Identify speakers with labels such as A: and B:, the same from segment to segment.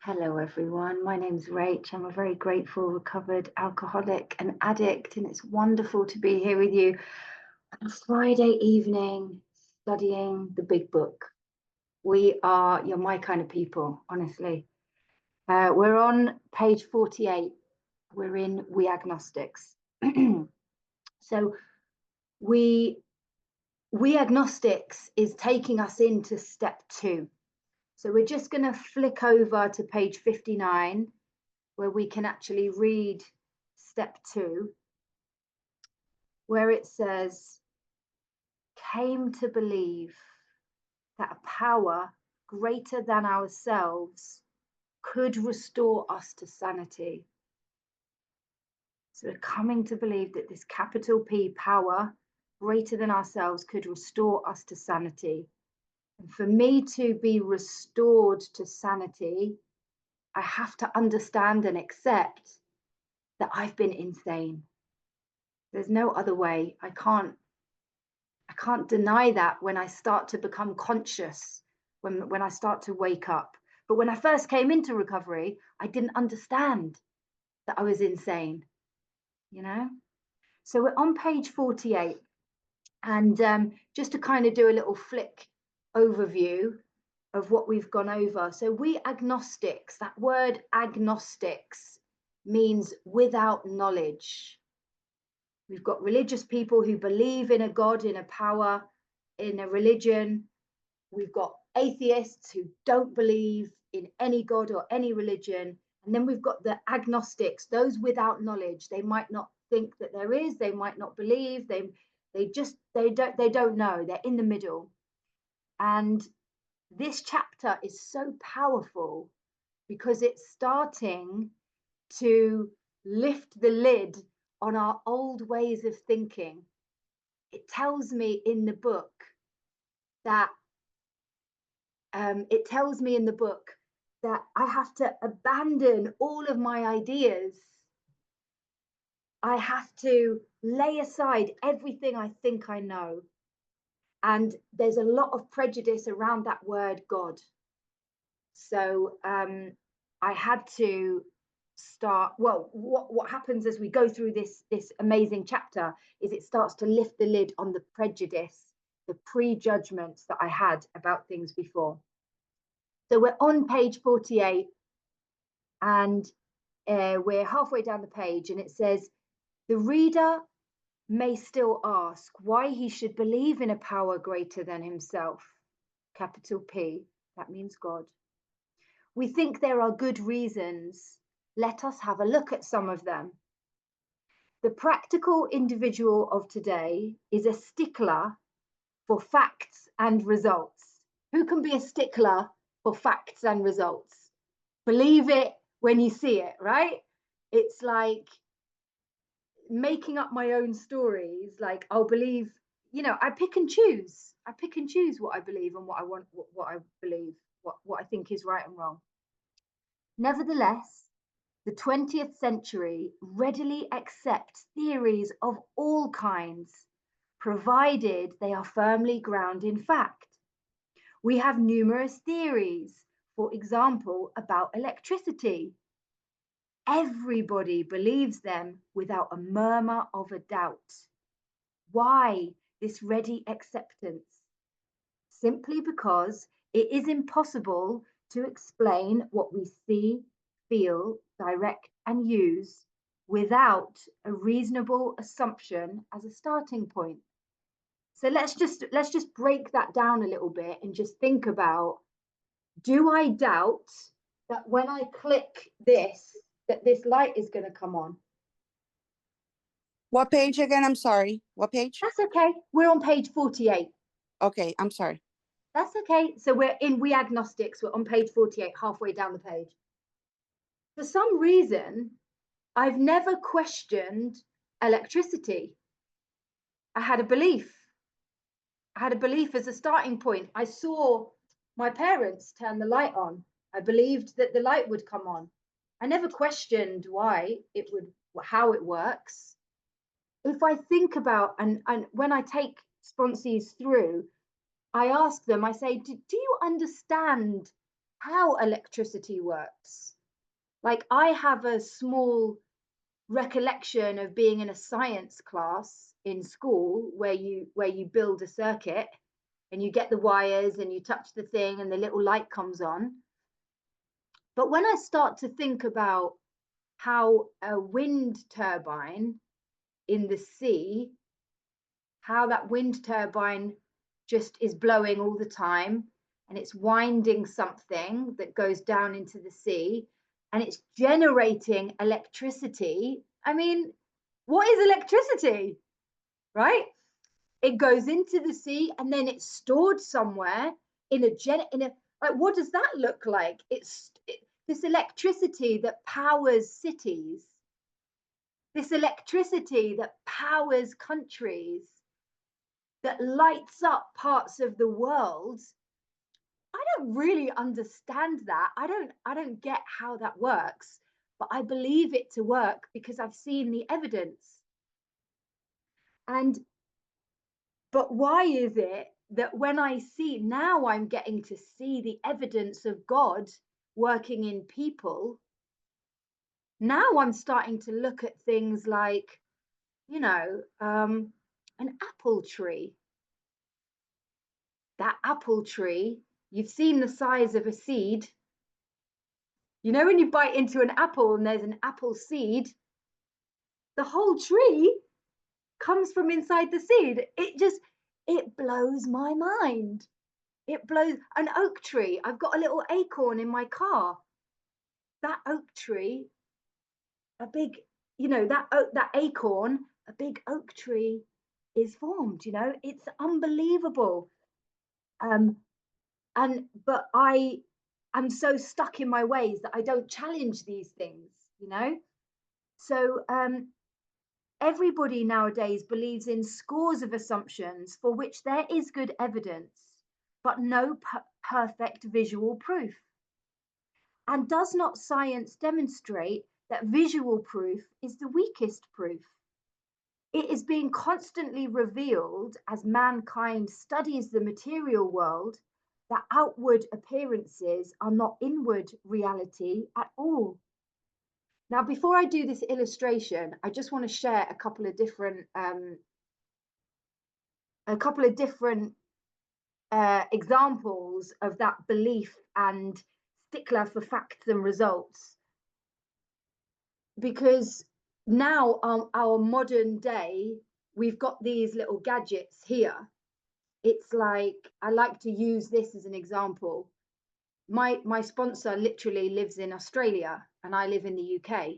A: Hello, everyone. My name's Rach. I'm a very grateful, recovered alcoholic and addict, and it's wonderful to be here with you on a Friday evening studying the big book. You're my kind of people, honestly. We're on page 48. We're in We Agnostics. So we Agnostics is taking us into step 2. So we're just going to flick over to page 59, where we can actually read step 2, where it says, came to believe that a power greater than ourselves could restore us to sanity. So we're coming to believe that this capital P power greater than ourselves could restore us to sanity. And for me to be restored to sanity, I have to understand and accept that I've been insane. There's no other way. I can't deny that when I start to become conscious, when I start to wake up. But when I first came into recovery, I didn't understand that I was insane, So we're on page 48. And just to kind of do a little flick overview of what we've gone over. So we agnostics, that word agnostics means without knowledge. We've got religious people who believe in a God, in a power, in a religion. We've got atheists who don't believe in any God or any religion. And then we've got the agnostics, those without knowledge. They might not think that there is, they might not believe, they don't know. They're in the middle. And this chapter is so powerful because it's starting to lift the lid on our old ways of thinking. It tells me in the book that I have to abandon all of my ideas. I have to lay aside everything I think I know. And there's a lot of prejudice around that word God. So I had to start, well, what happens as we go through this amazing chapter is it starts to lift the lid on the prejudice, the prejudgments that I had about things before. So we're on page 48 and we're halfway down the page, and it says, the reader may still ask why he should believe in a power greater than himself, capital P, that means God. We think there are good reasons. Let us have a look at some of them. The practical individual of today is a stickler for facts and results. Who can be a stickler for facts and results? Believe it when you see it, right? It's like making up my own stories. Like I'll believe, I pick and choose what I believe and what I want, what I believe, what I think is right and wrong. Nevertheless, the 20th century readily accepts theories of all kinds, provided they are firmly grounded in fact. We have numerous theories, for example, about electricity. Everybody believes them without a murmur of a doubt. Why this ready acceptance? Simply because it is impossible to explain what we see, feel, direct, and use without a reasonable assumption as a starting point. So let's just break that down a little bit and just think about, do I doubt that when I click this, that this light is going to come on?
B: What page again? I'm sorry. What page?
A: That's okay. We're on page 48.
B: Okay, I'm sorry.
A: That's okay. So we're in We Agnostics. We're on page 48, halfway down the page. For some reason, I've never questioned electricity. I had a belief. I had a belief as a starting point. I saw my parents turn the light on. I believed that the light would come on. I never questioned why it would, how it works. If I think about, and when I take sponsees through, I ask them, I say, do you understand how electricity works. Like, I have a small recollection of being in a science class in school where you build a circuit and you get the wires and you touch the thing and the little light comes on. But when I start to think about how a wind turbine in the sea, how that wind turbine just is blowing all the time and it's winding something that goes down into the sea and it's generating electricity. I mean, what is electricity, right? It goes into the sea and then it's stored somewhere in a like, what does that look like? This electricity that powers cities, this electricity that powers countries, that lights up parts of the world. I don't really understand that. I don't get how that works, but I believe it to work because I've seen the evidence. And but why is it that when I see now, I'm getting to see the evidence of God working in people? Now I'm starting to look at things like, an apple tree. That apple tree, you've seen the size of a seed. You know, when you bite into an apple and there's an apple seed, the whole tree comes from inside the seed. It blows my mind. It blows. An oak tree. I've got a little acorn in my car. That oak tree, a big, that acorn, a big oak tree is formed. It's unbelievable. Um, but I'm so stuck in my ways that I don't challenge these things. So everybody nowadays believes in scores of assumptions for which there is good evidence, but no perfect visual proof. And does not science demonstrate that visual proof is the weakest proof? It is being constantly revealed as mankind studies the material world that outward appearances are not inward reality at all. Now, before I do this illustration, I just want to share a couple of different examples of that belief and stickler for facts and results. Because now, our modern day, we've got these little gadgets here. It's like, I like to use this as an example. My sponsor literally lives in Australia and I live in the UK.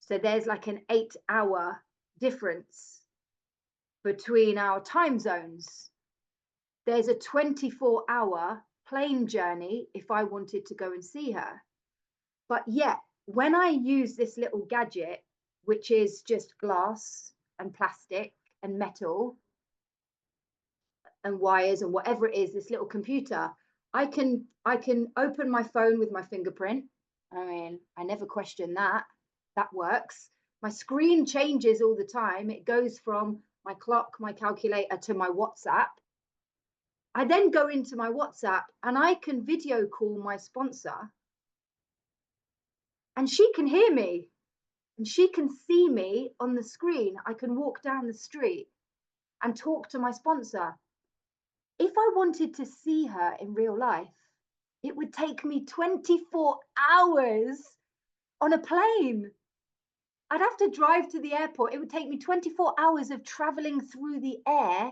A: So there's like an 8-hour difference between our time zones. There's a 24-hour plane journey if I wanted to go and see her. But yet, when I use this little gadget, which is just glass and plastic and metal and wires and whatever it is, this little computer, I can open my phone with my fingerprint. I mean, I never question that. That works. My screen changes all the time. It goes from my clock, my calculator to my WhatsApp. I then go into my WhatsApp and I can video call my sponsor and she can hear me and she can see me on the screen. I can walk down the street and talk to my sponsor. If I wanted to see her in real life, it would take me 24 hours on a plane. I'd have to drive to the airport. It would take me 24 hours of traveling through the air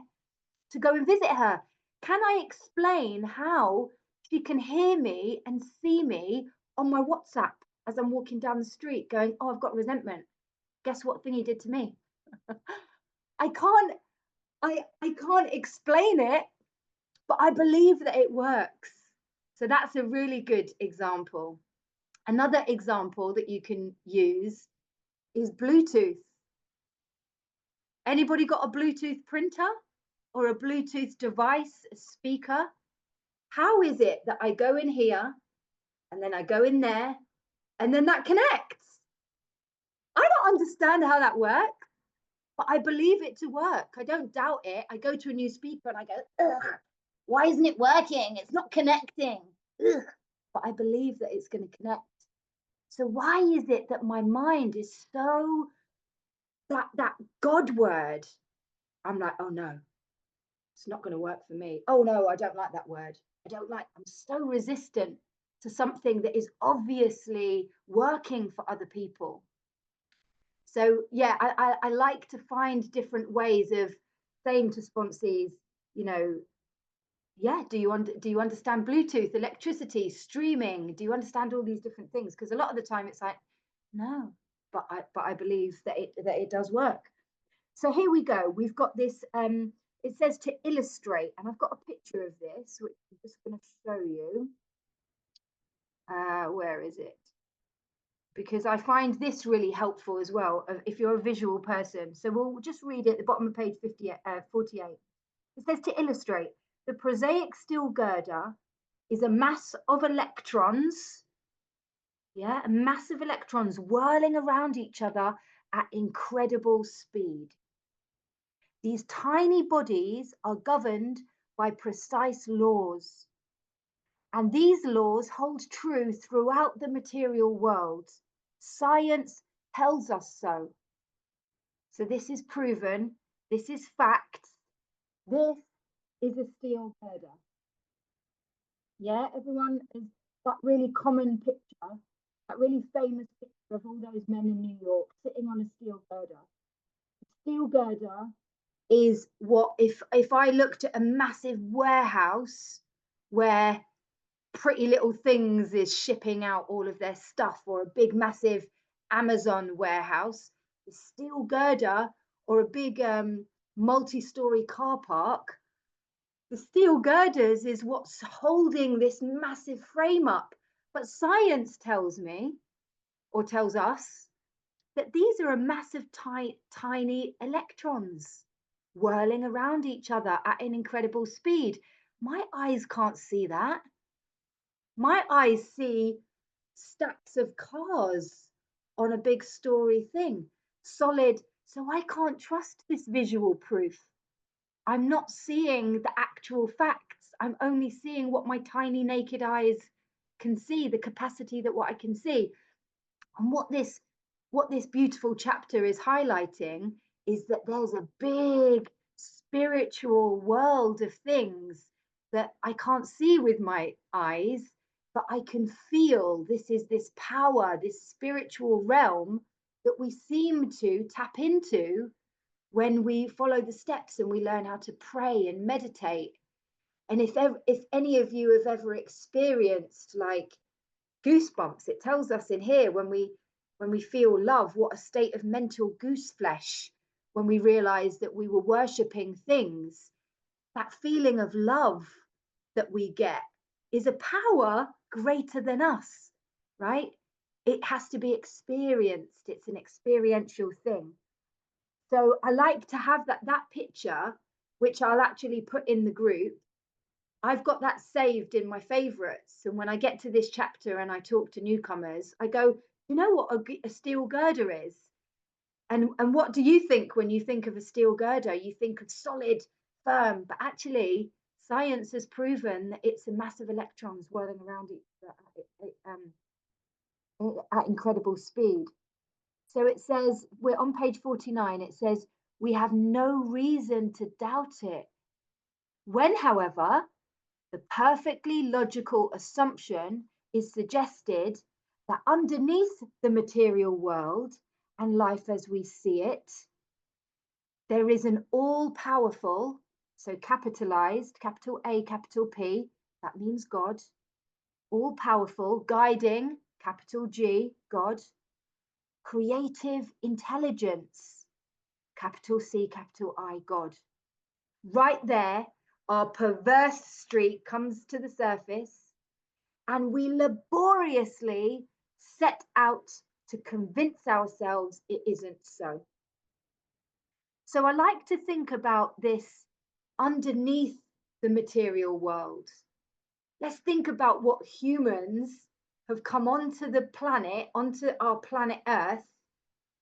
A: to go and visit her. Can I explain how she can hear me and see me on my WhatsApp as I'm walking down the street going, oh, I've got resentment. Guess what thing he did to me? I can't explain it, but I believe that it works. So that's a really good example. Another example that you can use is Bluetooth. Anybody got a Bluetooth printer or a Bluetooth device, a speaker? How is it that I go in here and then I go in there and then that connects? I don't understand how that works, but I believe it to work. I don't doubt it. I go to a new speaker and I go, ugh, why isn't it working? It's not connecting. Ugh. but I believe that it's going to connect. So why is it that my mind is so that God word? I'm like, oh no, it's not going to work for me. Oh no, I don't like that word. I'm so resistant to something that is obviously working for other people. So yeah, I like to find different ways of saying to sponsees, you know, yeah, do you understand Bluetooth, electricity, streaming? Do you understand all these different things? Because a lot of the time it's like, no, but I believe that it does work. So here we go. We've got this. It says to illustrate, and I've got a picture of this, which I'm just going to show you. Where is it? Because I find this really helpful as well if you're a visual person. So we'll just read it at the bottom of page 48. It says to illustrate, the prosaic steel girder is a mass of electrons, yeah, a mass of electrons whirling around each other at incredible speed. These tiny bodies are governed by precise laws. And these laws hold true throughout the material world. Science tells us so. So this is proven. This is fact. This is a steel girder. Yeah, everyone is that really common picture, that really famous picture of all those men in New York sitting on a steel girder. A steel girder is what if I looked at a massive warehouse where Pretty Little Things is shipping out all of their stuff, or a big massive Amazon warehouse, the steel girder, or a big multi-story car park, the steel girders is what's holding this massive frame up. But science tells me, or tells us, that these are a massive tiny electrons whirling around each other at an incredible speed. My eyes can't see that. My eyes see stacks of cars on a big story thing, solid. So I can't trust this visual proof. I'm not seeing the actual facts. I'm only seeing what my tiny naked eyes can see, the capacity that what I can see. And what this beautiful chapter is highlighting is that there's a big spiritual world of things that I can't see with my eyes, but I can feel. This is this power, this spiritual realm that we seem to tap into when we follow the steps and we learn how to pray and meditate. And if any of you have ever experienced like goosebumps, it tells us in here when we feel love, what a state of mental goose flesh when we realize that we were worshipping things. That feeling of love that we get is a power greater than us, right? It has to be experienced. It's an experiential thing. So I like to have that picture, which I'll actually put in the group. I've got that saved in my favorites. And when I get to this chapter and I talk to newcomers, I go, you know what a steel girder is? And what do you think when you think of a steel girder? You think of solid, firm, but actually science has proven that it's a mass of electrons whirling around each other at incredible speed. So it says, we're on page 49, it says, we have no reason to doubt it. When, however, the perfectly logical assumption is suggested that underneath the material world and life as we see it, there is an all-powerful, so capitalized, capital A, capital P, that means God, all-powerful, guiding, capital G, God, creative intelligence, capital C, capital I, God. Right there, our perverse streak comes to the surface, and we laboriously set out to convince ourselves it isn't so. So I like to think about this underneath the material world. Let's think about what humans have come onto the planet, onto our planet Earth,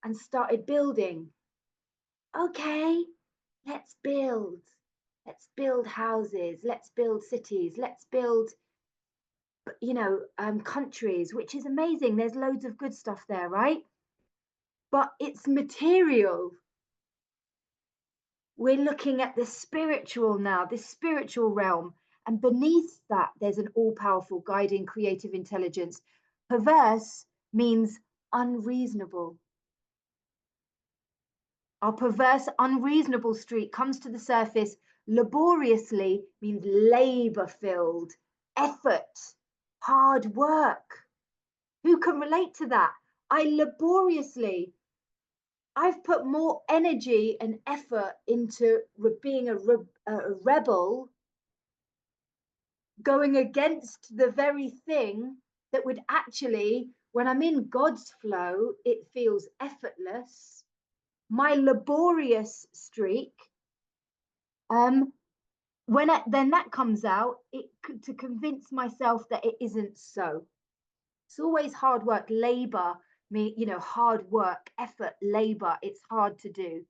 A: and started building. Okay, let's build. Let's build houses. Let's build cities. Let's build countries, which is amazing. There's loads of good stuff there, right? But it's material. We're looking at the spiritual now, this spiritual realm. And beneath that, there's an all powerful guiding creative intelligence. Perverse means unreasonable. Our perverse, unreasonable streak comes to the surface laboriously, means labor filled, effort, hard work. Who can relate to that? I've put more energy and effort into being a rebel, going against the very thing that would actually, when I'm in God's flow, it feels effortless. My laborious streak, then that comes out, to convince myself that it isn't so. It's always hard work, labor, hard work, effort, labor. It's hard to do.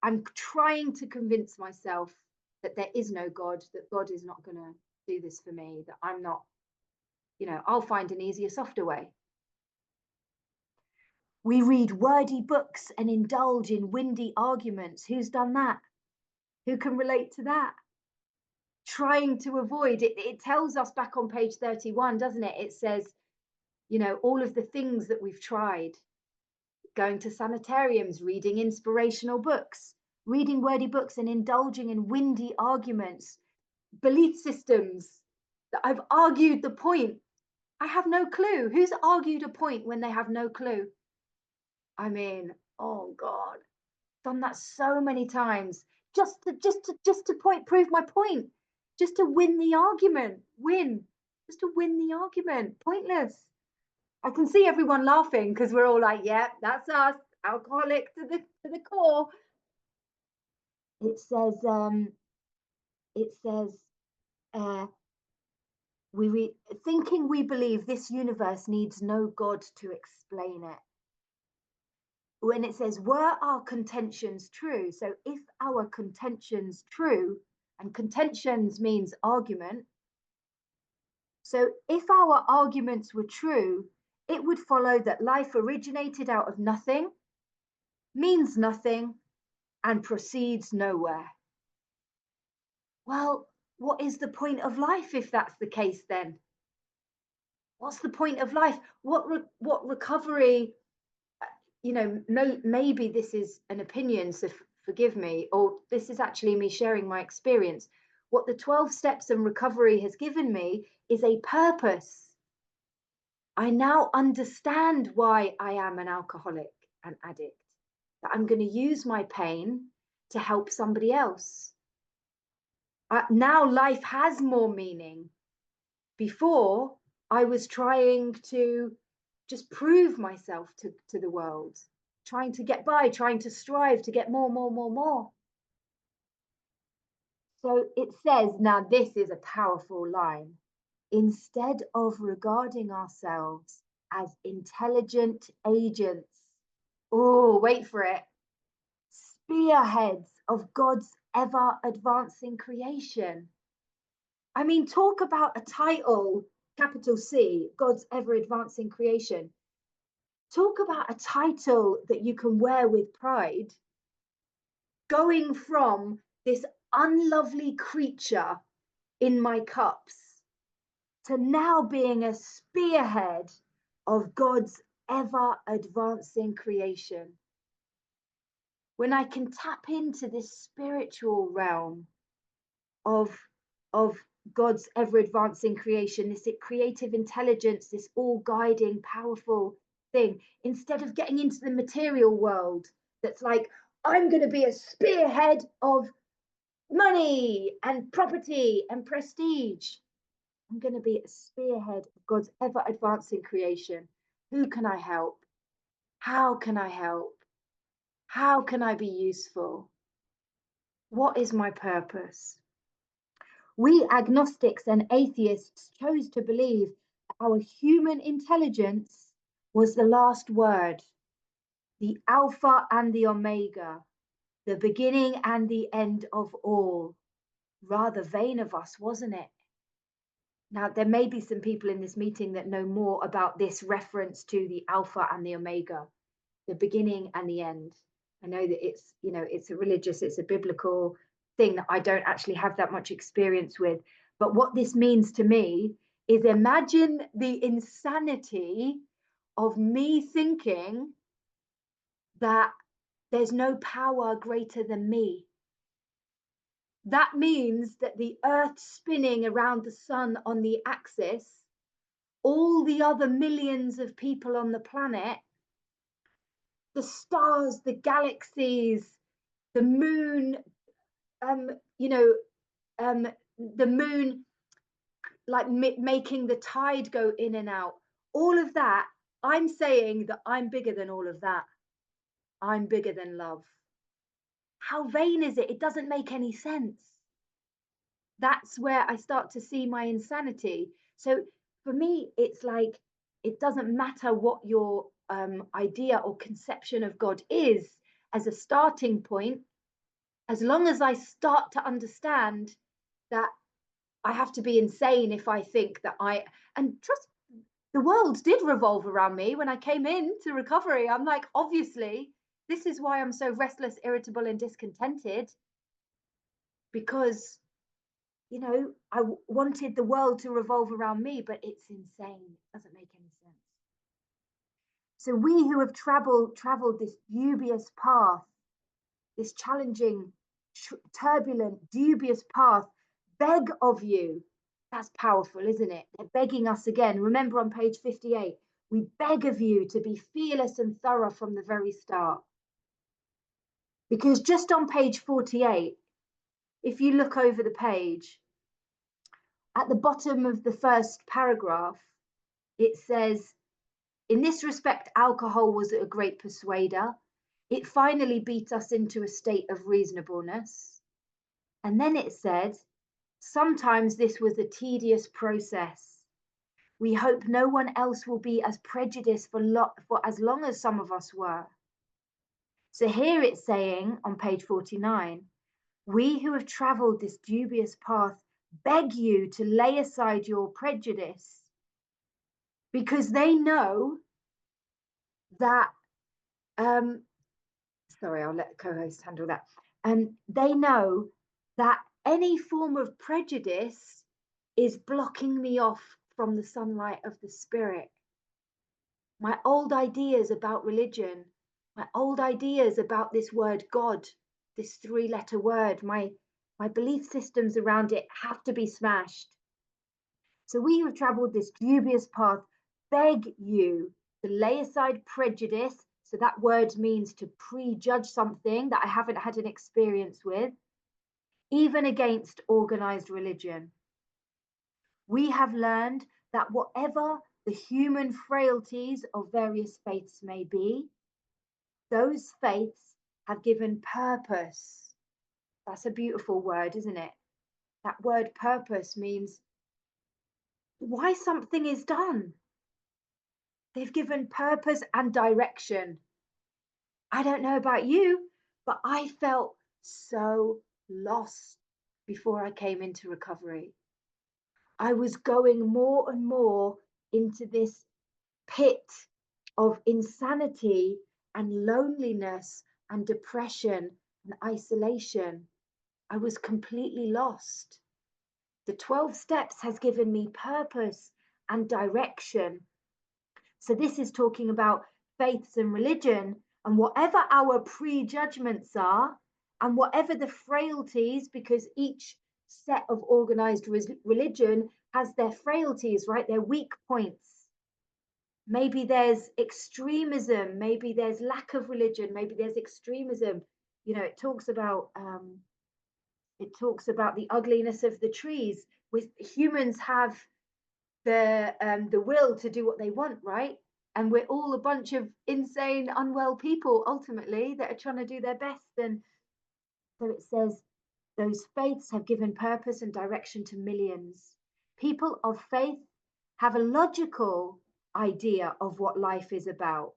A: I'm trying to convince myself that there is no God, that God is not going to do this for me, that I'm not, I'll find an easier, softer way. We read wordy books and indulge in windy arguments. Who's done that? Who can relate to that? Trying to avoid it. It tells us back on page 31, doesn't it? It says, all of the things that we've tried, going to sanitariums, reading inspirational books, reading wordy books and indulging in windy arguments, belief systems that I've argued the point. I have no clue. Who's argued a point when they have no clue? I mean, oh God, done that so many times just to prove my point, just to win the argument, just to win the argument. Pointless. I can see everyone laughing because we're all like, yeah, that's us, alcoholic to the core. It says, thinking we believe this universe needs no God to explain it. When it says, were our contentions true? So if our contentions true, and contentions means argument. So if our arguments were true, it would follow that life originated out of nothing, means nothing, and proceeds nowhere. Well, what is the point of life if that's the case then? What's the point of life? What recovery, maybe this is an opinion, so forgive me, or this is actually me sharing my experience. What the 12 steps and recovery has given me is a purpose. I now understand why I am an alcoholic and addict, that I'm going to use my pain to help somebody else. Now life has more meaning. Before, I was trying to just prove myself to the world, trying to get by, trying to strive to get more. So it says, now this is a powerful line, instead of regarding ourselves as intelligent agents, oh, wait for it, spearheads of God's ever advancing creation. I mean, talk about a title, capital C, God's ever advancing creation. Talk about a title that you can wear with pride. Going from this unlovely creature in my cups to now being a spearhead of God's ever advancing creation. When I can tap into this spiritual realm of God's ever advancing creation, this creative intelligence, this all guiding, powerful thing, instead of getting into the material world that's like, I'm going to be a spearhead of money and property and prestige. I'm going to be a spearhead of God's ever advancing creation. Who can I help? How can I help? How can I be useful? What is my purpose? We agnostics and atheists chose to believe our human intelligence was the last word, the Alpha and the Omega, the beginning and the end of all. Rather vain of us, wasn't it? Now, there may be some people in this meeting that know more about this reference to the Alpha and the Omega, the beginning and the end. I know that it's, it's a religious, it's a biblical thing that I don't actually have that much experience with. But what this means to me is, imagine the insanity of me thinking that there's no power greater than me. That means that the earth spinning around the sun on the axis, all the other millions of people on the planet, the stars, the galaxies, the moon, um, you know, the moon, like making the tide go in and out, all of that. I'm saying that I'm bigger than all of that. I'm bigger than love. How vain is it? It doesn't make any sense. That's where I start to see my insanity. So for me, it's like, it doesn't matter what your idea or conception of God is as a starting point, as long as I start to understand that I have to be insane if I think that and trust, the world did revolve around me when I came into recovery. I'm like, obviously, this is why I'm so restless, irritable, and discontented, because I wanted the world to revolve around me, but it's insane. It doesn't make any sense. So we who have traveled this dubious path, this challenging, turbulent, dubious path, beg of you. That's powerful, isn't it? They're begging us again. Remember on page 58, we beg of you to be fearless and thorough from the very start. Because just on page 48, if you look over the page, at the bottom of the first paragraph, it says, in this respect, alcohol was a great persuader. It finally beat us into a state of reasonableness. And then it said, sometimes this was a tedious process. We hope no one else will be as prejudiced for as long as some of us were. So here it's saying on page 49, we who have traveled this dubious path beg you to lay aside your prejudice, because they know that, sorry, I'll let the co-host handle that. They know that any form of prejudice is blocking me off from the sunlight of the spirit. My old ideas about religion, my old ideas about this word God, this three-letter word, my belief systems around it have to be smashed. So we who have traveled this dubious path beg you to lay aside prejudice. So that word means to prejudge something that I haven't had an experience with, even against organized religion. We have learned that whatever the human frailties of various faiths may be, those faiths have given purpose. That's a beautiful word, isn't it? That word purpose means why something is done. They've given purpose and direction. I don't know about you, but I felt so lost before I came into recovery. I was going more and more into this pit of insanity and loneliness and depression and isolation. I was completely lost. The 12 steps has given me purpose and direction. So this is talking about faiths and religion, and whatever our prejudgments are, and whatever the frailties, because each set of organized religion has their frailties, right? Their weak points. Maybe there's extremism, maybe there's lack of religion, maybe there's extremism. It talks about the ugliness of the trees. With humans have the will to do what they want, right? And we're all a bunch of insane, unwell people ultimately that are trying to do their best. And so it says, those faiths have given purpose and direction to millions. People of faith have a logical idea of what life is about.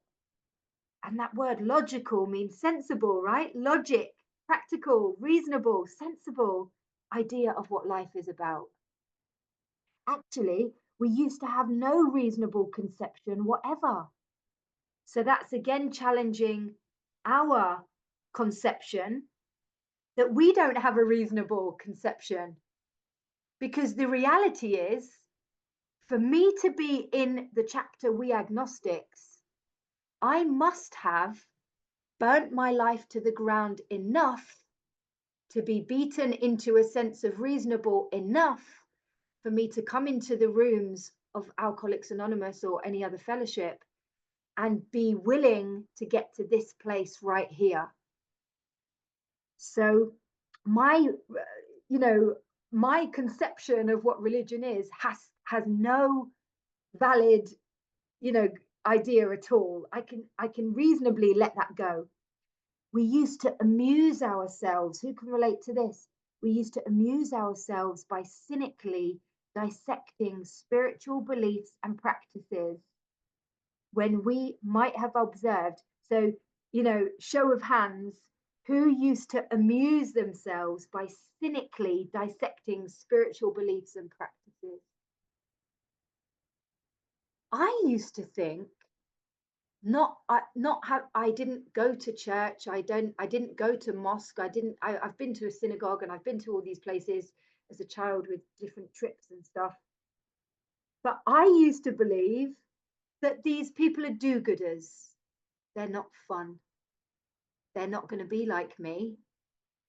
A: And that word logical means sensible, right? Logic, practical, reasonable, sensible idea of what life is about. Actually, we used to have no reasonable conception whatever. So that's again challenging our conception that we don't have a reasonable conception. Because the reality is, for me to be in the chapter We Agnostics, I must have burnt my life to the ground enough to be beaten into a sense of reasonable enough for me to come into the rooms of Alcoholics Anonymous or any other fellowship and be willing to get to this place right here. So my my conception of what religion is has no valid idea at all. I can reasonably let that go. We used to amuse ourselves. Who can relate to this? We used to amuse ourselves by cynically dissecting spiritual beliefs and practices when we might have observed. So, show of hands, who used to amuse themselves by cynically dissecting spiritual beliefs and practices? I used to think I didn't go to church. I didn't go to mosque. I've been to a synagogue and I've been to all these places as a child with different trips and stuff. But I used to believe that these people are do-gooders. They're not fun. They're not going to be like me.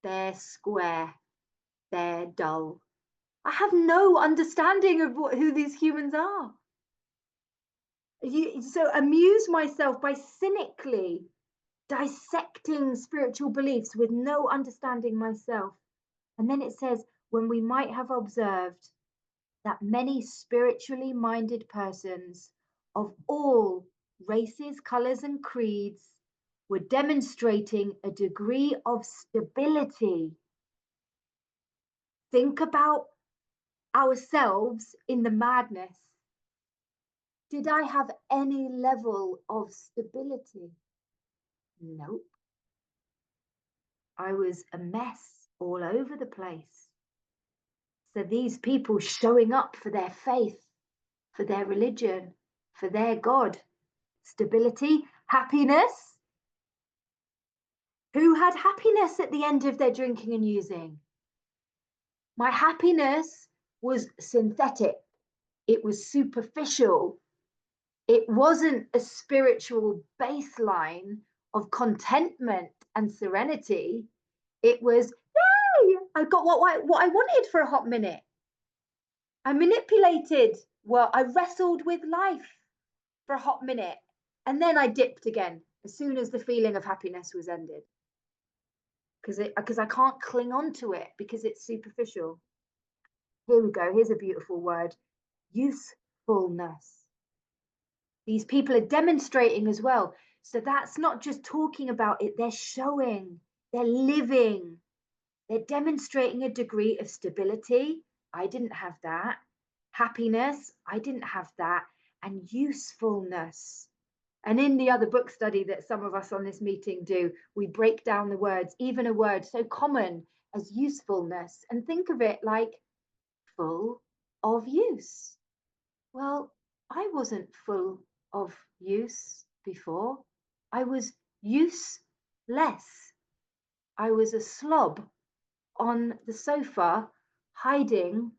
A: They're square. They're dull. I have no understanding of who these humans are. So amuse myself by cynically dissecting spiritual beliefs with no understanding myself. And then it says, when we might have observed that many spiritually minded persons of all races, colors, and creeds were demonstrating a degree of stability. Think about ourselves in the madness. Did I have any level of stability? Nope. I was a mess all over the place. So these people showing up for their faith, for their religion, for their God, stability, happiness. Who had happiness at the end of their drinking and using? My happiness was synthetic. It was superficial. It wasn't a spiritual baseline of contentment and serenity. It was, yay, I got what I wanted for a hot minute. I manipulated, I wrestled with life for a hot minute. And then I dipped again as soon as the feeling of happiness was ended. Because I can't cling on to it because it's superficial. Here we go. Here's a beautiful word. Usefulness. These people are demonstrating as well. So that's not just talking about it, they're showing, they're living, they're demonstrating a degree of stability. I didn't have that. Happiness, I didn't have that. And usefulness. And in the other book study that some of us on this meeting do, we break down the words, even a word so common as usefulness, and think of it like full of use. Well, I wasn't full of use before. I was useless. I was a slob on the sofa, hiding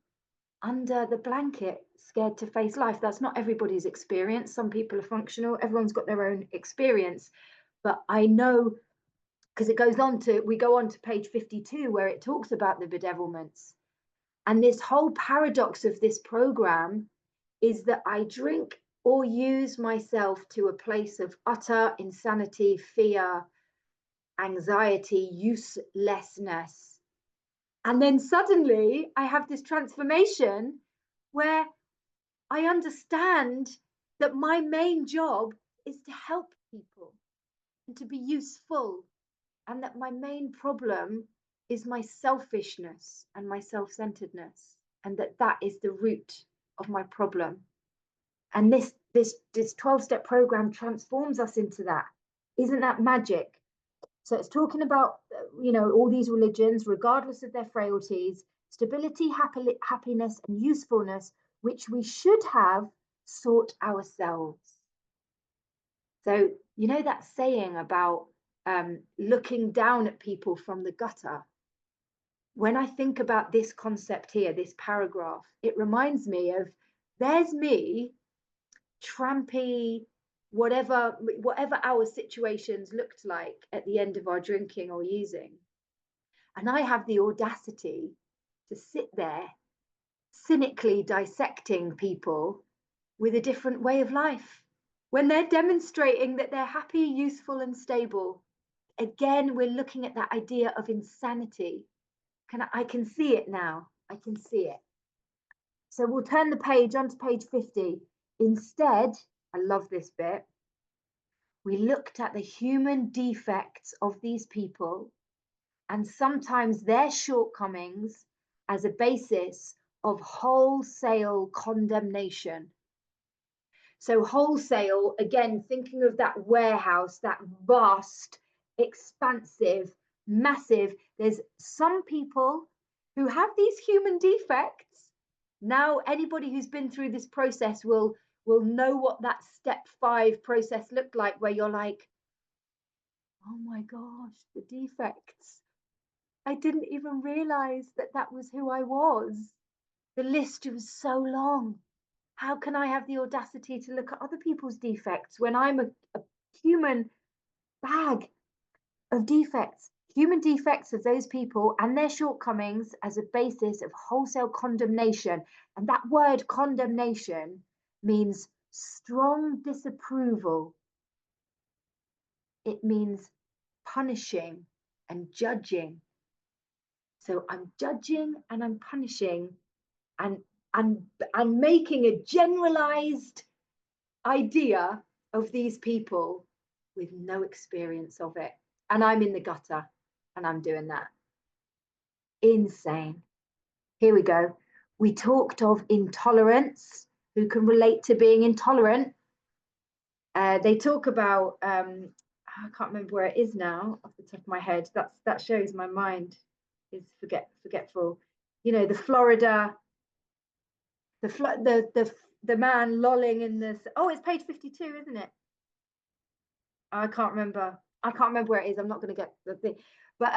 A: under the blanket, scared to face life. That's not everybody's experience. Some people are functional. Everyone's got their own experience. But I know, because we go on to page 52, where it talks about the bedevilments. And this whole paradox of this program is that I drink or use myself to a place of utter insanity, fear, anxiety, uselessness. And then suddenly I have this transformation where I understand that my main job is to help people and to be useful, and that my main problem is my selfishness and my self-centeredness, and that is the root of my problem. And this 12-step program transforms us into that. Isn't that magic? So it's talking about all these religions, regardless of their frailties, stability, happiness, and usefulness which we should have sought ourselves. So, you know that saying about looking down at people from the gutter? When I think about this concept here, this paragraph, it reminds me of there's me, trampy, whatever our situations looked like at the end of our drinking or using. And I have the audacity to sit there cynically dissecting people with a different way of life when they're demonstrating that they're happy, useful, and stable. Again, we're looking at that idea of insanity. I can see it now. I can see it. So we'll turn the page onto page 50. Instead, I love this bit. We looked at the human defects of these people and sometimes their shortcomings as a basis of wholesale condemnation. So wholesale, again, thinking of that warehouse, that vast, expansive, massive, there's some people who have these human defects. Now, anybody who's been through this process will know what that step 5 process looked like, where you're like, oh my gosh, the defects. I didn't even realize that that was who I was. The list was so long. How can I have the audacity to look at other people's defects when I'm a human bag of defects? Human defects of those people and their shortcomings as a basis of wholesale condemnation. And that word condemnation means strong disapproval. It means punishing and judging. So I'm judging and I'm punishing and making a generalized idea of these people with no experience of it. And I'm in the gutter and I'm doing that. Insane. Here we go. We talked of intolerance. Who can relate to being intolerant? They talk about, I can't remember where it is now off the top of my head. That shows my mind is forgetful. You know, the Florida, the man lolling in this. Oh, it's page 52, isn't it? I can't remember where it is. I'm not going to get the thing, but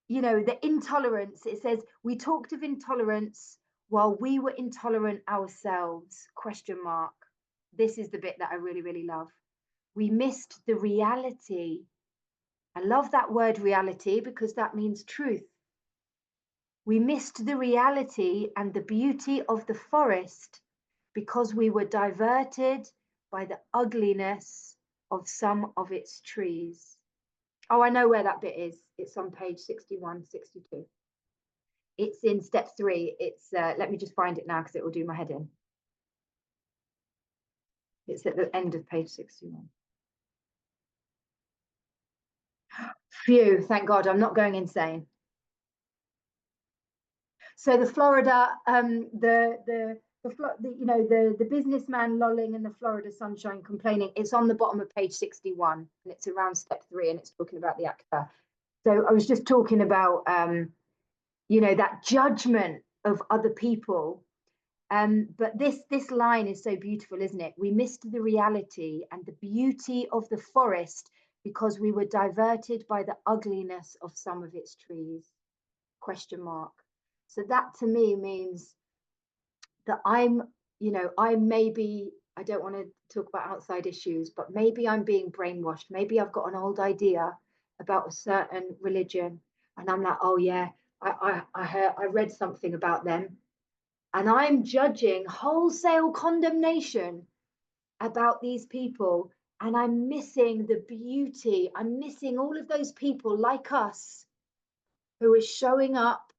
A: you know, the intolerance. It says we talked of intolerance while we were intolerant ourselves. Question mark. This is the bit that I really love. We missed the reality. I love that word reality because that means truth. We missed the reality and the beauty of the forest because we were diverted by the ugliness of some of its trees. Oh, I know where that bit is. It's on page 61, 62. It's in step 3. It's let me just find it now because it will do my head in. It's at the end of page 61. Phew, thank God, I'm not going insane. So the Florida, the businessman lolling in the Florida sunshine complaining, it's on the bottom of page 61 and it's around step 3 and it's talking about the actor. So I was just talking about, that judgment of other people. But this line is so beautiful, isn't it? We missed the reality and the beauty of the forest because we were diverted by the ugliness of some of its trees. Question mark. So that to me means that I maybe, I don't want to talk about outside issues, but maybe I'm being brainwashed. Maybe I've got an old idea about a certain religion and I'm like, oh yeah, I read something about them. And I'm judging wholesale condemnation about these people. And I'm missing the beauty. I'm missing all of those people like us who are showing up,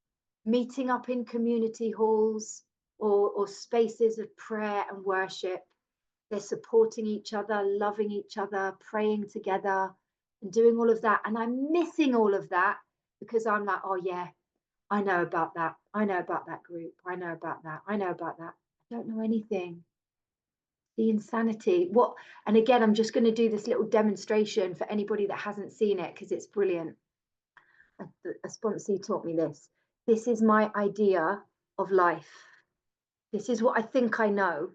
A: meeting up in community halls or spaces of prayer and worship. They're supporting each other, loving each other, praying together, and doing all of that. And I'm missing all of that because I'm like, oh, yeah, I know about that. I know about that group. I know about that. I know about that. I don't know anything. The insanity. What? And again, I'm just going to do this little demonstration for anybody that hasn't seen it because it's brilliant. A sponsee taught me this. This is my idea of life. This is what I think I know.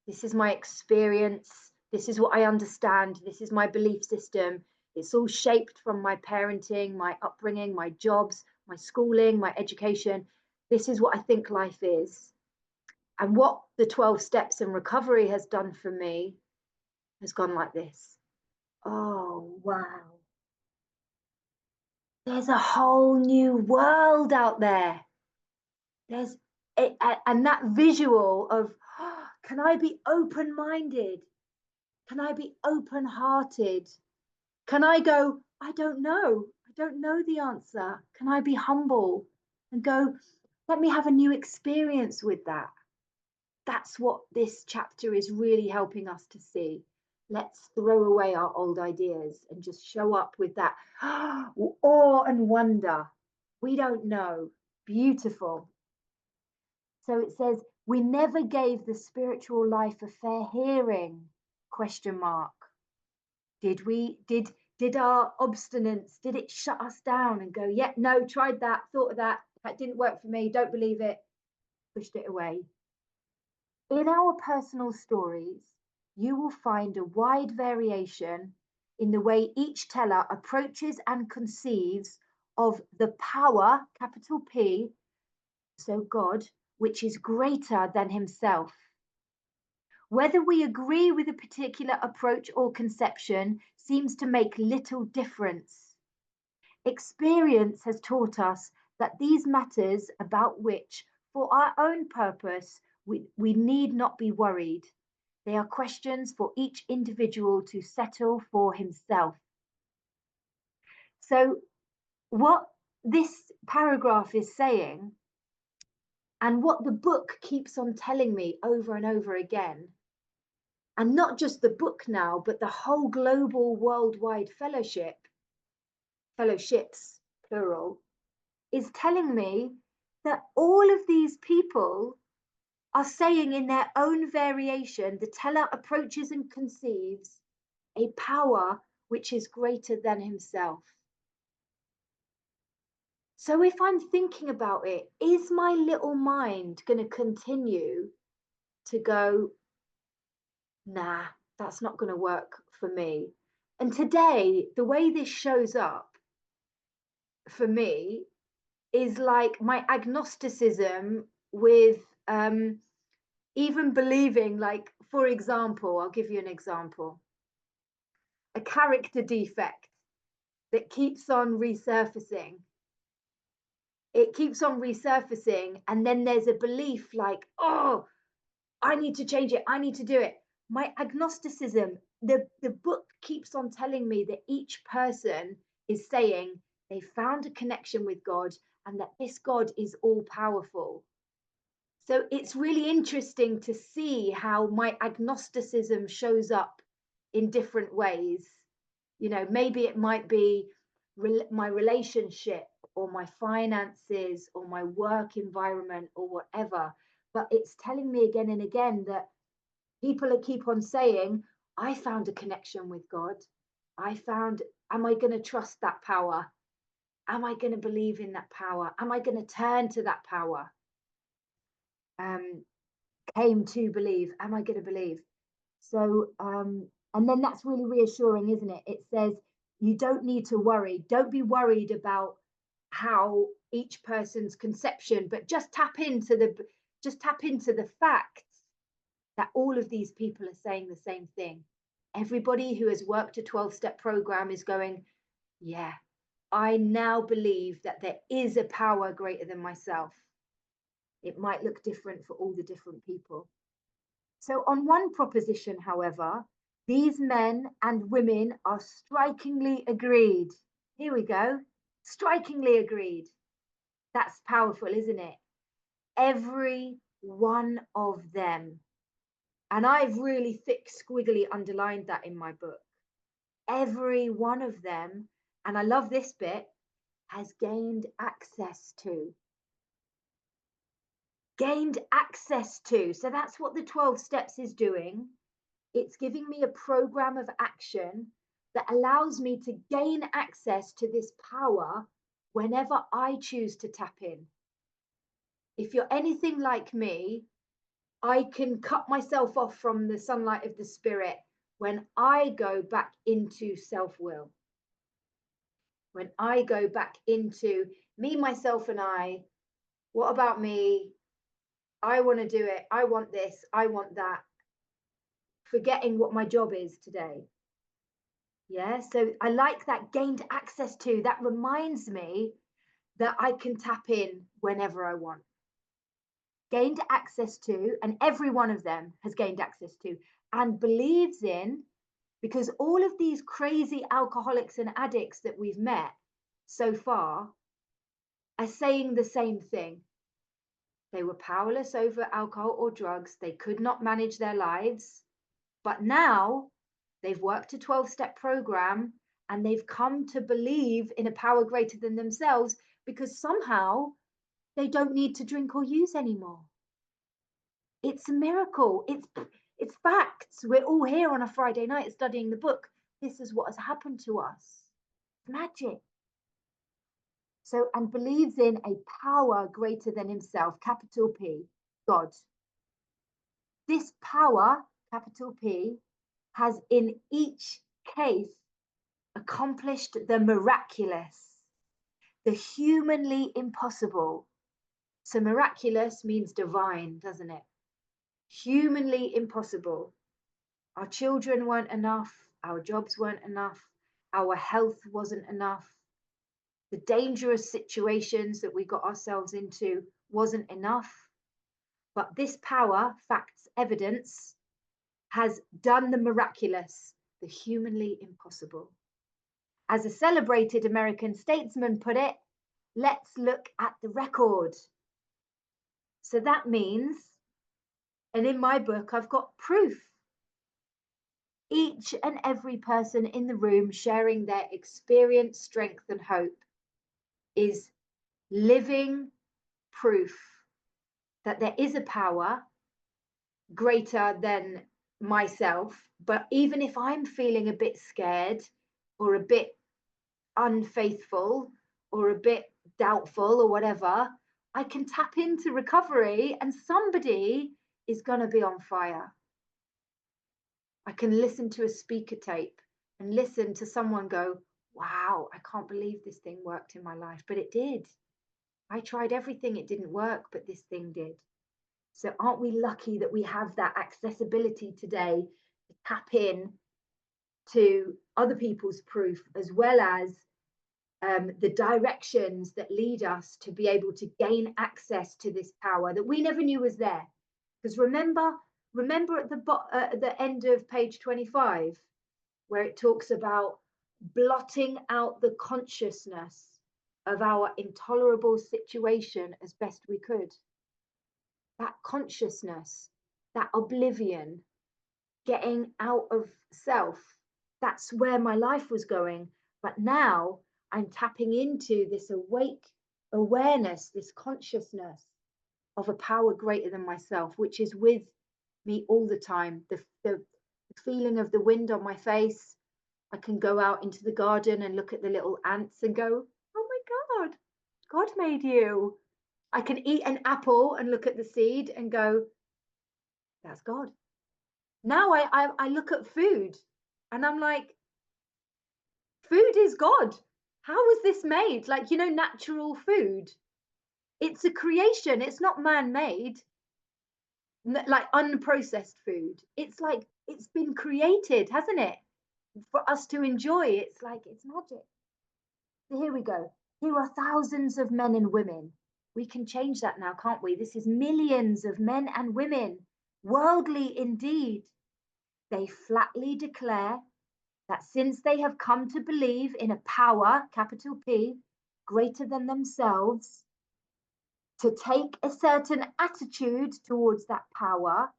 A: This is my experience. This is what I understand. This is my belief system. It's all shaped from my parenting, my upbringing, my jobs, my schooling, my education. This is what I think life is. And what the 12 steps in recovery has done for me has gone like this. Oh, wow. There's a whole new world out there. There's and that visual of, oh, can I be open-minded? Can I be open-hearted? Can I go, I don't know. I don't know the answer. Can I be humble and go, let me have a new experience with that? That's what this chapter is really helping us to see. Let's throw away our old ideas and just show up with that awe and wonder. We don't know. Beautiful. So it says, we never gave the spiritual life a fair hearing, question mark. Did we, did our obstinance, did it shut us down and go, yeah, no, tried that, thought of that didn't work for me, don't believe it, pushed it away. In our personal stories, you will find a wide variation in the way each teller approaches and conceives of the power, capital P, so God, which is greater than himself. Whether we agree with a particular approach or conception seems to make little difference. Experience has taught us that these matters about which, for our own purpose, we need not be worried. They are questions for each individual to settle for himself. So, what this paragraph is saying, and what the book keeps on telling me over and over again, and not just the book now, but the whole global worldwide fellowships, plural, is telling me that all of these people are saying in their own variation, the teller approaches and conceives a power which is greater than himself. So if I'm thinking about it, is my little mind going to continue to go, nah, that's not going to work for me? And today, the way this shows up for me is like my agnosticism with even believing, like, for example, I'll give you an example, a character defect that keeps on resurfacing. It keeps on resurfacing, and then there's a belief like, oh, I need to change it, I need to do it. My agnosticism, the book keeps on telling me that each person is saying they found a connection with God and that this God is all powerful. So it's really interesting to see how my agnosticism shows up in different ways. You know, maybe it might be my relationship or my finances or my work environment or whatever. But it's telling me again and again that people keep on saying, I found a connection with God. Am I going to trust that power? Am I going to believe in that power? Am I going to turn to that power? Came to believe. Am I going to believe? So, and then that's really reassuring, isn't it? It says you don't need to worry. Don't be worried about how each person's conception, but just tap into the fact that all of these people are saying the same thing. Everybody who has worked a 12-step program is going, yeah, I now believe that there is a power greater than myself. It might look different for all the different people. So on one proposition, however, these men and women are strikingly agreed. Here we go. Strikingly agreed. That's powerful, isn't it? Every one of them. And I've really thick, squiggly underlined that in my book. Every one of them, and I love this bit, has gained access to. Gained access to. So that's what the 12 steps is doing. It's giving me a program of action that allows me to gain access to this power whenever I choose to tap in. If you're anything like me, I can cut myself off from the sunlight of the spirit when I go back into self will. When I go back into me, myself, and I, what about me? I want to do it. I want this. I want that. Forgetting what my job is today. Yeah. So I like that gained access to. That reminds me that I can tap in whenever I want. Gained access to, and every one of them has gained access to and believes in, because all of these crazy alcoholics and addicts that we've met so far are saying the same thing. They were powerless over alcohol or drugs. They could not manage their lives. But now they've worked a 12-step program and they've come to believe in a power greater than themselves because somehow they don't need to drink or use anymore. It's a miracle. It's facts. We're all here on a Friday night studying the book. This is what has happened to us. It's magic. So, and believes in a power greater than himself, capital P, God. This power, capital P, has in each case accomplished the miraculous, the humanly impossible. So miraculous means divine, doesn't it? Humanly impossible. Our children weren't enough, our jobs weren't enough, our health wasn't enough, the dangerous situations that we got ourselves into wasn't enough. But this power, facts, evidence, has done the miraculous, the humanly impossible. As a celebrated American statesman put it, let's look at the record. So that means, and in my book, I've got proof. Each and every person in the room sharing their experience, strength, and hope is living proof that there is a power greater than myself. But even if I'm feeling a bit scared or a bit unfaithful or a bit doubtful or whatever, I can tap into recovery and somebody is going to be on fire. I can listen to a speaker tape and listen to someone go, wow, I can't believe this thing worked in my life, but it did. I tried everything, it didn't work, but this thing did. So aren't we lucky that we have that accessibility today to tap in to other people's proof, as well as the directions that lead us to be able to gain access to this power that we never knew was there. Because remember at the end of page 25, where it talks about blotting out the consciousness of our intolerable situation as best we could. That consciousness, that oblivion, getting out of self, that's where my life was going. But now I'm tapping into this awake awareness, this consciousness of a power greater than myself, which is with me all the time. The feeling of the wind on my face. I can go out into the garden and look at the little ants and go, oh my God, God made you. I can eat an apple and look at the seed and go, that's God. Now I look at food and I'm like, food is God. How was this made? Like, natural food. It's a creation. It's not man-made, like unprocessed food. It's like it's been created, hasn't it? For us to enjoy. It's like it's magic. So here we go. Here are thousands of men and women. We can change that now, can't we? This is millions of men and women, worldly indeed. They flatly declare that since they have come to believe in a power, capital P, greater than themselves, to take a certain attitude towards that power,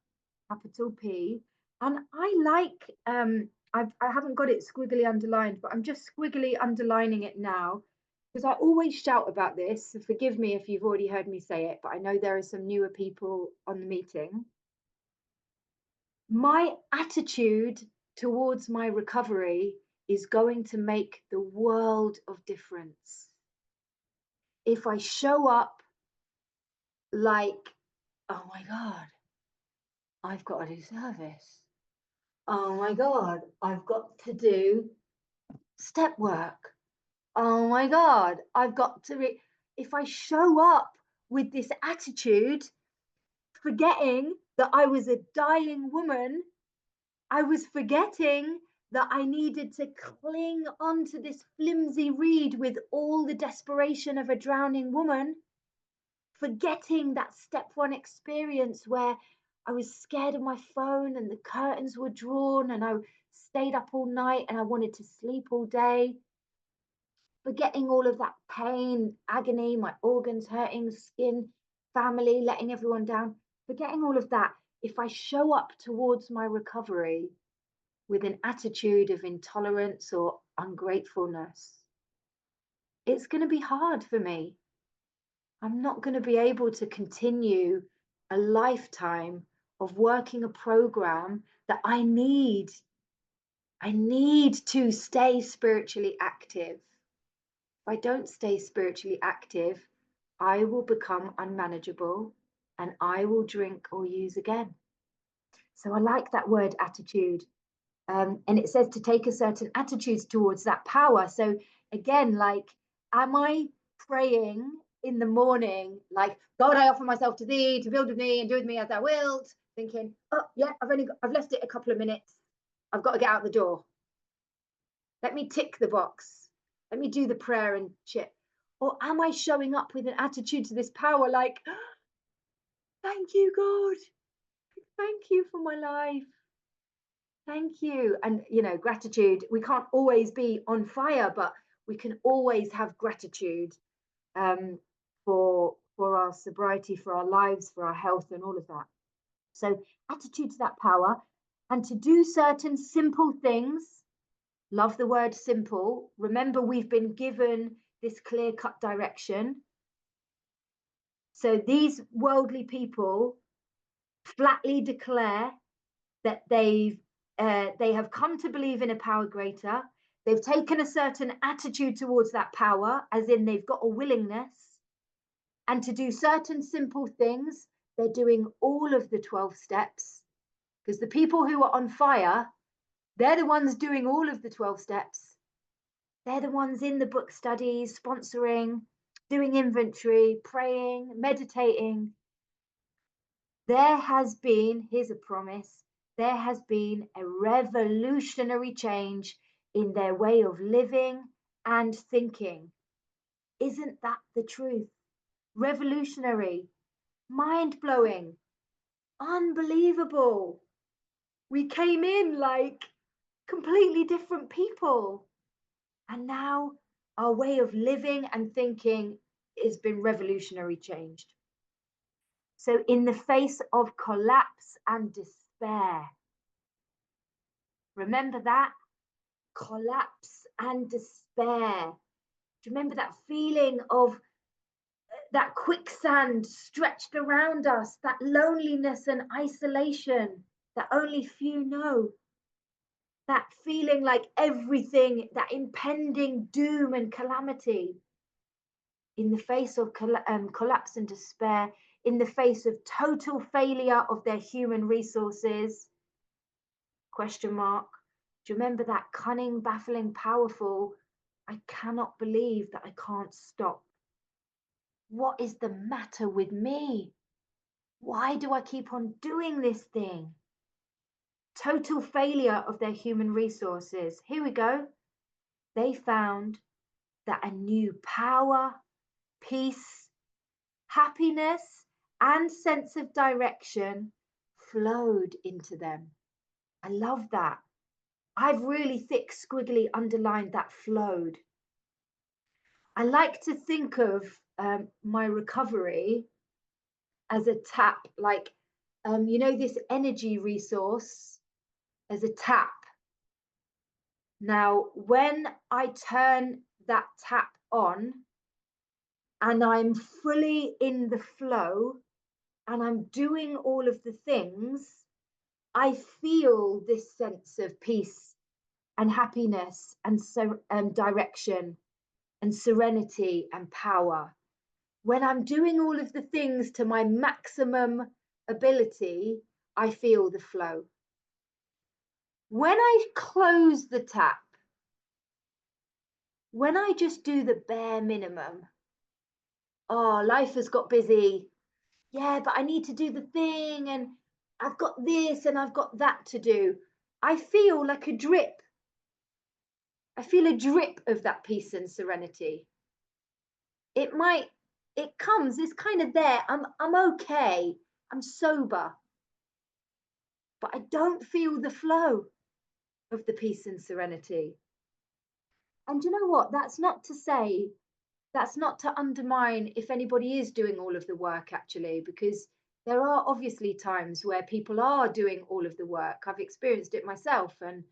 A: capital P. And I like, I haven't got it squiggly underlined, but I'm just squiggly underlining it now because I always shout about this. So forgive me if you've already heard me say it, but I know there are some newer people on the meeting. My attitude towards my recovery is going to make the world of difference. If I show up like, oh my God, I've got to do service. Oh my God, I've got to do step work. Oh my God, I've got to. If I show up with this attitude, forgetting that I was a dying woman, I was forgetting that I needed to cling onto this flimsy reed with all the desperation of a drowning woman, forgetting that step one experience where I was scared of my phone and the curtains were drawn and I stayed up all night and I wanted to sleep all day, forgetting all of that pain, agony, my organs hurting, skin, family, letting everyone down, forgetting all of that. If I show up towards my recovery with an attitude of intolerance or ungratefulness, it's going to be hard for me. I'm not going to be able to continue a lifetime of working a program that I need. I need to stay spiritually active. If I don't stay spiritually active, I will become unmanageable and I will drink or use again. So I like that word attitude. And it says to take a certain attitude towards that power. So again, like, am I praying in the morning, like, God, I offer myself to thee, to build with me and do with me as thou wilt, thinking, oh yeah, I've left it a couple of minutes. I've got to get out the door. Let me tick the box. Let me do the prayer and shit. Or am I showing up with an attitude to this power like, thank you, God. Thank you for my life. Thank you. And, gratitude, we can't always be on fire, but we can always have gratitude for our sobriety, for our lives, for our health, and all of that. So, attitude to that power and to do certain simple things. Love the word simple. Remember, we've been given this clear-cut direction. So, these worldly people flatly declare that they have come to believe in a power greater. They've taken a certain attitude towards that power, as in they've got a willingness. And to do certain simple things, they're doing all of the 12 steps. Because the people who are on fire, they're the ones doing all of the 12 steps. They're the ones in the book studies, sponsoring, doing inventory, praying, meditating. There has been, here's a promise, there has been a revolutionary change in their way of living and thinking. Isn't that the truth? Revolutionary, mind-blowing, unbelievable. We came in like completely different people. And now our way of living and thinking has been revolutionary changed. So in the face of collapse and despair, remember that? Collapse and despair. Do you remember that feeling of that quicksand stretched around us, that loneliness and isolation that only few know? That feeling like everything, that impending doom and calamity. In the face of collapse and despair, in the face of total failure of their human resources, question mark. Do you remember that cunning, baffling, powerful, I cannot believe that I can't stop? What is the matter with me? Why do I keep on doing this thing? Total failure of their human resources. Here we go. They found that a new power, peace, happiness, and sense of direction flowed into them. I love that. I've really thick, squiggly underlined that flowed. I like to think of my recovery as a tap, like, this energy resource as a tap. Now, when I turn that tap on and I'm fully in the flow and I'm doing all of the things, I feel this sense of peace and happiness and direction and serenity and power. When I'm doing all of the things to my maximum ability, I feel the flow. When I close the tap, when I just do the bare minimum, oh, life has got busy. Yeah, but I need to do the thing, and I've got this and I've got that to do. I feel like a drip. I feel a drip of that peace and serenity. It might, it comes, it's kind of there. I'm okay. I'm sober. But I don't feel the flow of the peace and serenity. And you know what? That's not to undermine if anybody is doing all of the work, actually, because there are obviously times where people are doing all of the work. I've experienced it myself, and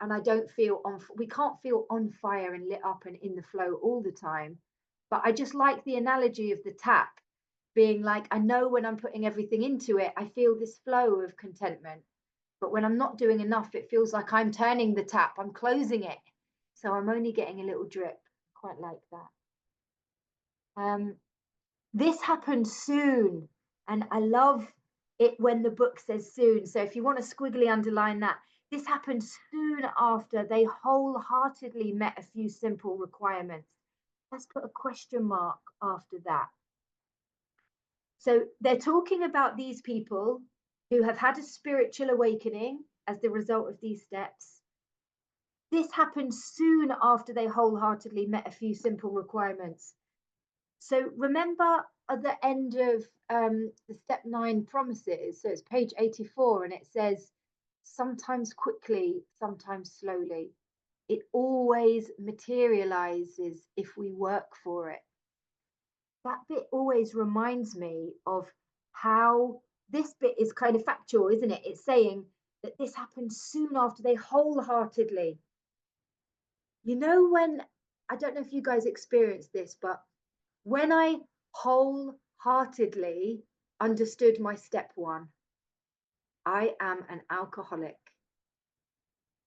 A: I don't feel on, we can't feel on fire and lit up and in the flow all the time. But I just like the analogy of the tap being like, I know when I'm putting everything into it, I feel this flow of contentment. But when I'm not doing enough, it feels like I'm turning the tap, I'm closing it. So I'm only getting a little drip. Quite like that. This happened soon. And I love it when the book says soon. So if you want to squiggly underline that, this happened soon after they wholeheartedly met a few simple requirements. Let's put a question mark after that. So they're talking about these people who have had a spiritual awakening as the result of these steps. This happened soon after they wholeheartedly met a few simple requirements. So remember at the end of the step 9 promises, so it's page 84, and it says, sometimes quickly, sometimes slowly. It always materializes if we work for it. That bit always reminds me of how this bit is kind of factual, isn't it? It's saying that this happened soon after they wholeheartedly. You know, when, I don't know if you guys experienced this, but when I wholeheartedly understood my step 1, I am an alcoholic.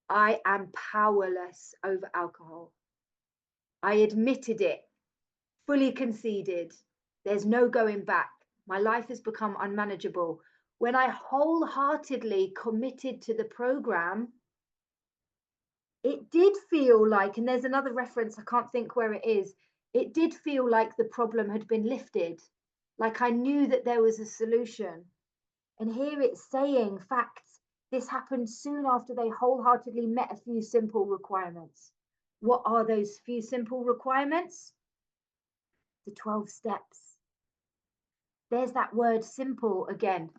A: I am powerless over alcohol. I admitted it, fully conceded. There's no going back. My life has become unmanageable. When I wholeheartedly committed to the program, it did feel like, and there's another reference, I can't think where it is, it did feel like the problem had been lifted, like I knew that there was a solution. And here it's saying facts. This happened soon after they wholeheartedly met a few simple requirements. What are those few simple requirements? The 12 steps. There's that word simple again.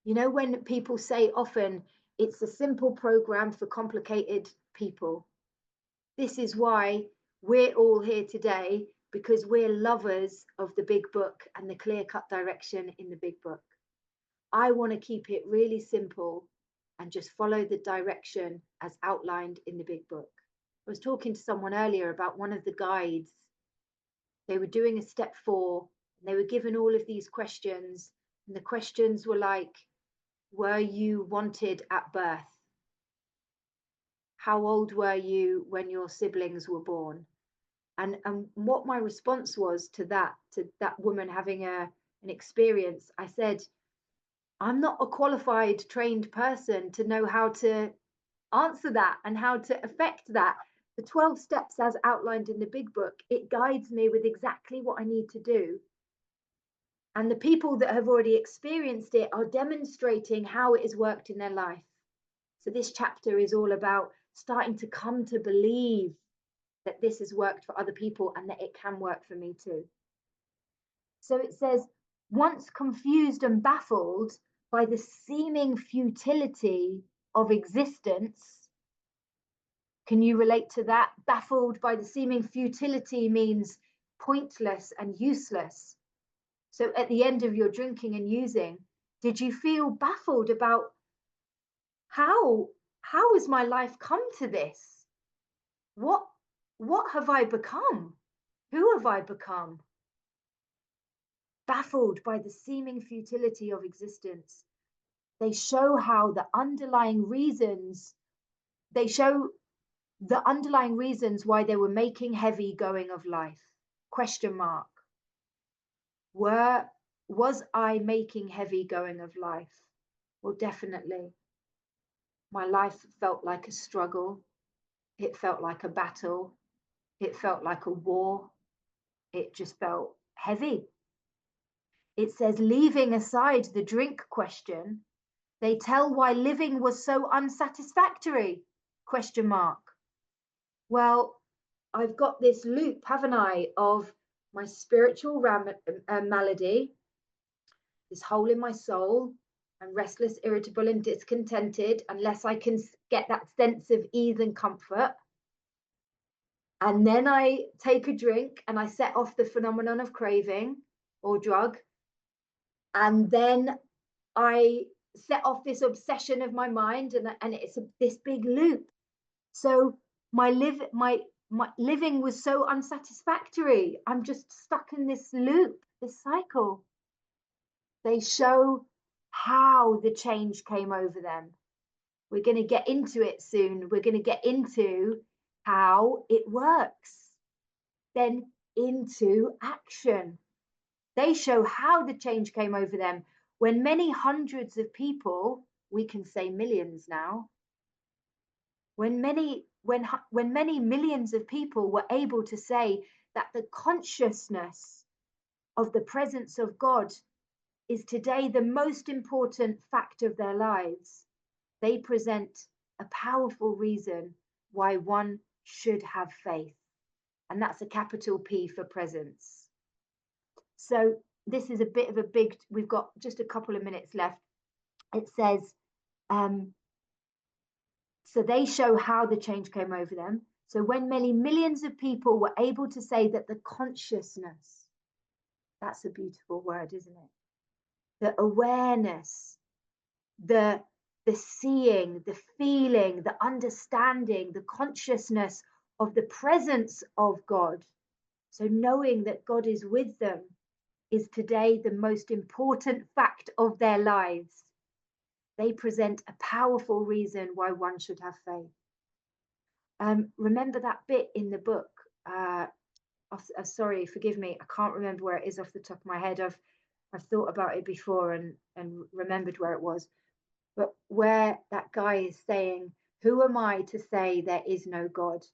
A: You know, when people say often, it's a simple program for complicated people. This is why we're all here today, because we're lovers of the big book and the clear-cut direction in the big book. I want to keep it really simple and just follow the direction as outlined in the big book. I was talking to someone earlier about one of the guides. They were doing a step 4, and they were given all of these questions. And the questions were like, were you wanted at birth? How old were you when your siblings were born? And what my response was to that woman having an experience, I said, I'm not a qualified, trained person to know how to answer that and how to affect that. The 12 steps, as outlined in the big book, it guides me with exactly what I need to do. And the people that have already experienced it are demonstrating how it has worked in their life. So this chapter is all about starting to come to believe that this has worked for other people and that it can work for me too. So it says, once confused and baffled by the seeming futility of existence. Can you relate to that? Baffled by the seeming futility means pointless and useless. So at the end of your drinking and using, did you feel baffled about how has my life come to this? What have I become? Who have I become? Baffled by the seeming futility of existence. They show how the underlying reasons, they show the underlying reasons why they were making heavy going of life. Question mark. Was I making heavy going of life? Well, definitely. My life felt like a struggle. It felt like a battle. It felt like a war. It just felt heavy. It says, leaving aside the drink question, they tell why living was so unsatisfactory? Question mark. Well, I've got this loop, haven't I, of my spiritual malady, this hole in my soul. I'm restless, irritable, and discontented unless I can get that sense of ease and comfort. And then I take a drink and I set off the phenomenon of craving or drug. And then I set off this obsession of my mind, and it's this big loop. So my living was so unsatisfactory. I'm just stuck in this loop, this cycle. They show how the change came over them. We're going to get into it soon. We're going to get into how it works. Then into action. They show how the change came over them. When many hundreds of people, we can say millions now, when many millions of people were able to say that the consciousness of the presence of God is today the most important fact of their lives, they present a powerful reason why one should have faith. And that's a capital P for presence. So this is a bit of a big, we've got just a couple of minutes left. It says, so they show how the change came over them. So when many millions of people were able to say that the consciousness, that's a beautiful word, isn't it? The awareness, the seeing, the feeling, the understanding, the consciousness of the presence of God. So knowing that God is with them is today the most important fact of their lives. They present a powerful reason why one should have faith. Remember that bit in the book? Sorry, forgive me, I can't remember where it is off the top of my head. I've thought about it before and remembered where it was. But where that guy is saying, who am I to say there is no God?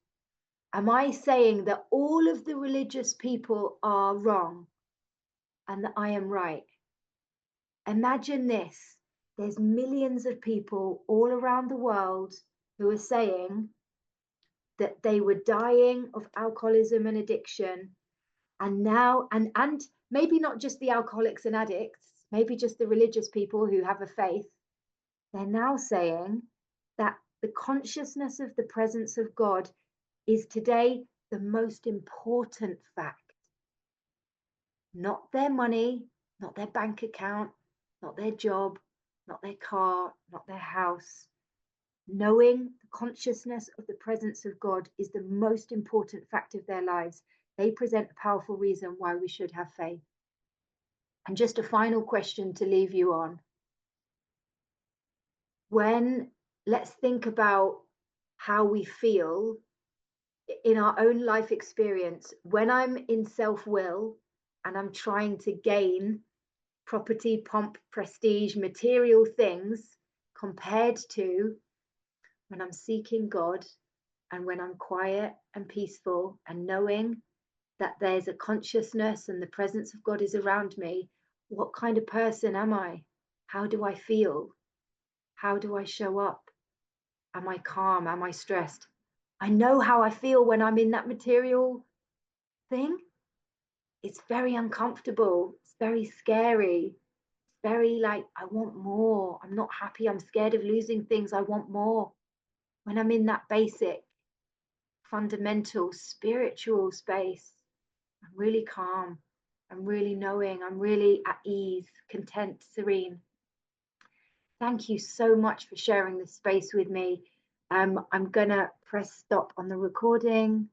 A: Am I saying that all of the religious people are wrong and that I am right? Imagine this. There's millions of people all around the world who are saying that they were dying of alcoholism and addiction. And now, and maybe not just the alcoholics and addicts, maybe just the religious people who have a faith, they're now saying that the consciousness of the presence of God is today the most important fact. Not their money, not their bank account, not their job, not their car, not their house. Knowing the consciousness of the presence of God is the most important fact of their lives. They present a powerful reason why we should have faith. And just a final question to leave you on. Let's think about how we feel in our own life experience when I'm in self-will and I'm trying to gain property, pomp, prestige, material things compared to when I'm seeking God and when I'm quiet and peaceful and knowing that there's a consciousness and the presence of God is around me. What kind of person am I? How do I feel? How do I show up? Am I calm? Am I stressed? I know how I feel when I'm in that material thing. It's very uncomfortable. It's very scary. It's very like, I want more. I'm not happy. I'm scared of losing things. I want more. When I'm in that basic, fundamental, spiritual space, I'm really calm. I'm really knowing. I'm really at ease, content, serene. Thank you so much for sharing this space with me. I'm going to press stop on the recording.